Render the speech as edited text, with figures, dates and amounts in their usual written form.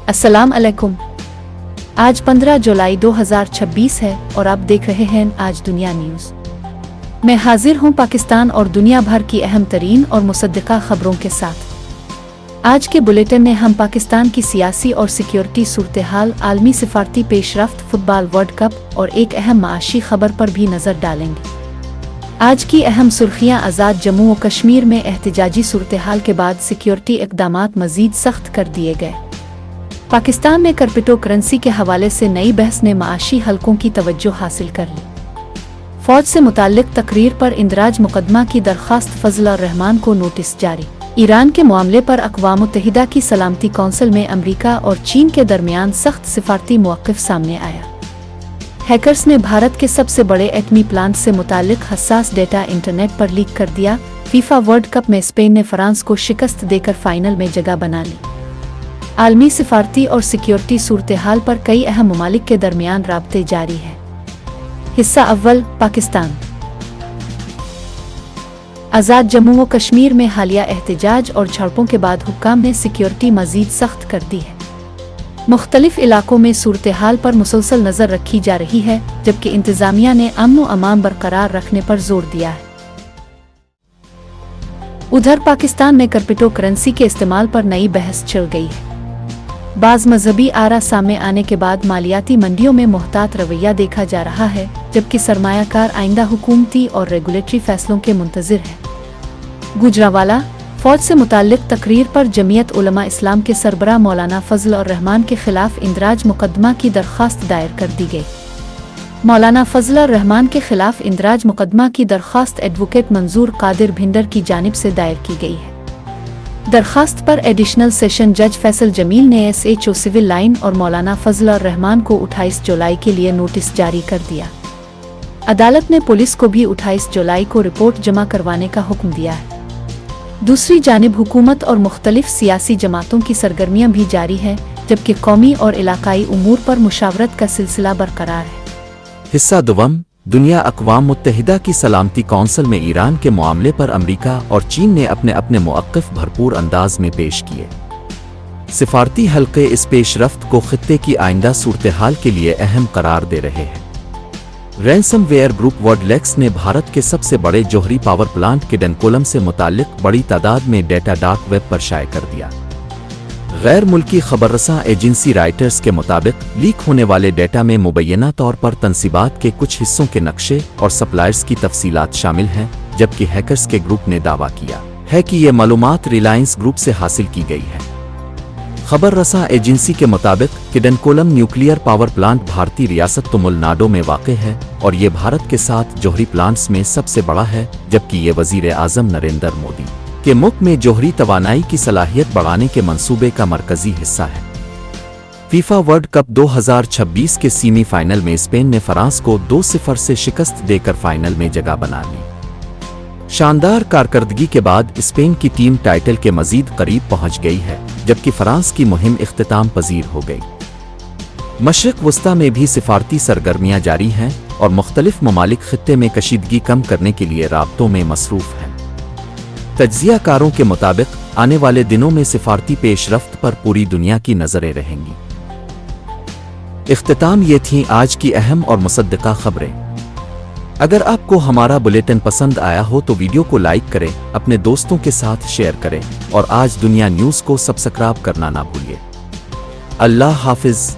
अस्सलाम अलैकुम। आज 15 जुलाई 2026 है और आप देख रहे हैं आज दुनिया न्यूज़। मैं हाजिर हूं पाकिस्तान और दुनिया भर की अहम तरीन और मुसद्दिका खबरों के साथ। आज के बुलेटिन में हम पाकिस्तान की सियासी और सिक्योरिटी सूरत-ए-हाल, आलमी सिफारती पेशरफ्त, फुटबॉल वर्ल्ड कप और एक अहम माशी खबर पर भी नज़र डालेंगे। आज की अहम सुर्खियां आज़ाद जम्मू व कश्मीर में एहतजाजी सूरत-ए-हाल के बाद सिक्योरिटी इक़दामात मज़ीद सख्त कर दिए गए। पाकिस्तान में क्रिप्टो करेंसी के हवाले से नई बहस ने माशी हलकों की तवज्जो हासिल कर ली। फौज से मुताल्लिक तकरीर पर इंदराज मुकदमा की दरख्वास्त फजल और रहमान को नोटिस जारी। ईरान के मामले पर अक़वाम मुत्तहिदा की सलामती कौंसिल में अमरीका और चीन के दरमियान सख्त सिफारती मौक़िफ़ सामने आया। हैकर्स ने भारत के सबसे बड़े एटमी प्लांट से मुताल्लिक हसास डेटा इंटरनेट पर लीक कर दिया। फीफा वर्ल्ड कप में स्पेन ने फ्रांस को शिकस्त देकर फाइनल में जगह बना ली। आलमी सिफारती और सिक्योरिटी सूरत-ए-हाल पर कई अहम ममालिक के दरमियान राब्ते जारी है। हिस्सा अव्वल, पाकिस्तान। आज़ाद जम्मू व कश्मीर में हालिया एहतजाज और झड़पों के बाद हुक्काम ने सिक्योरिटी मज़ीद सख्त कर दी है। मुख्तलिफ इलाकों में सूरत-ए-हाल पर मुसलसल नज़र रखी जा रही है, जबकि इंतज़ामिया ने अमन व अमान बरकरार रखने पर जोर दिया है। उधर पाकिस्तान में क्रिप्टो करेंसी के इस्तेमाल पर नई बहस छिड़ गई है। बाज़ मजहबी आरा सामने आने के बाद मालियाती मंडियों में मुहतात रवैया देखा जा रहा है, जबकि सरमायाकार आइंदा हुकूमती और रेगुलेटरी फैसलों के मुंतज़िर है। गुजरांवाला फौज से मुताल्लिक तकरीर पर जमीयत उलमा इस्लाम के सरबराह मौलाना फजल और रहमान के खिलाफ इंदराज मुकदमा की दरख्वास्त दायर कर दी गई। मौलाना फजल और रहमान के खिलाफ इंदराज मुकदमा की दरख्वास्त एडवोकेट मंजूर कादिर भिंडर की जानिब से दायर की गई है। दरखास्त पर एडिशनल सेशन जज फैसल जमील ने SHO सिविल लाइन और मौलाना फजल और रहमान को 28 जुलाई के लिए नोटिस जारी कर दिया। अदालत ने पुलिस को भी 28 जुलाई को रिपोर्ट जमा करवाने का हुक्म दिया है। दूसरी जानिब हुकूमत और मुख्तलिफ सियासी जमातों की सरगर्मियां भी जारी हैं, जबकि कौमी और इलाकाई उमूर पर मुशावरत का सिलसिला बरकरार है। हिस्सा दुवम, दुनिया अक़वाम मुत्तहिदा की सलामती कौंसिल में ईरान के मामले पर अमरीका और चीन ने अपने अपने मौक़िफ़ भरपूर अंदाज में पेश किए। सिफारती हल्के इस पेशरफ्त को खित्ते की आइंदा सूरत-ए-हाल के लिए अहम करार दे रहे हैं। रैंसमवेयर ग्रुप वर्ल्डलेक्स ने भारत के सबसे बड़े जोहरी पावर प्लांट किडनकोलम से मुताल्लिक बड़ी तादाद में डेटा डार्क वेब पर शाये कर दिया। गैर मुल्की खबररसां एजेंसी राइटर्स के मुताबिक लीक होने वाले डेटा में मुबैना तौर पर तनसीबात के कुछ हिस्सों के नक्शे और सप्लायर्स की तफसीलात शामिल हैं, जबकि हैकर्स के ग्रुप ने दावा किया है कि ये मालूमात रिलायंस ग्रुप से हासिल की गई है। खबररसां एजेंसी के मुताबिक किडनकोलम न्यूक्लियर पावर प्लांट भारतीय रियासत तमिलनाडु में वाक़ है और ये भारत के 7 जोहरी प्लांट्स में सबसे बड़ा है, जबकि ये वज़ीर आज़म नरेंद्र मोदी के मुल्क में जोहरी तवानाई की सलाहियत बढ़ाने के मंसूबे का मरकजी हिस्सा है। फीफा वर्ल्ड कप 2026 के सेमीफाइनल में स्पेन ने फ्रांस को 2-0 से शिकस्त देकर फाइनल में जगह बना ली। शानदार कारकर्दगी के बाद स्पेन की टीम टाइटल के मजीद करीब पहुंच गई है, जबकि फ्रांस की मुहिम इख्तिताम पजीर हो गई। मशरिक़ वस्ता में भी सिफारती सरगर्मियां जारी हैं और मुख्तलिफ ममालिक खित्ते में कशीदगी कम करने के लिए राब्तों में मसरूफ़ हैं। तज्ज़ियाकारों के मुताबिक आने वाले दिनों में सिफारती पेशरफ्त पर पूरी दुनिया की नज़रें रहेंगी। इख्तिताम ये थीं आज की अहम और मुसद्दिका खबरें। अगर आपको हमारा बुलेटिन पसंद आया हो तो वीडियो को लाइक करें, अपने दोस्तों के साथ शेयर करें और आज दुनिया न्यूज़ को सब्सक्राइब करना ना भूलिए। अल्लाह हाफिज़।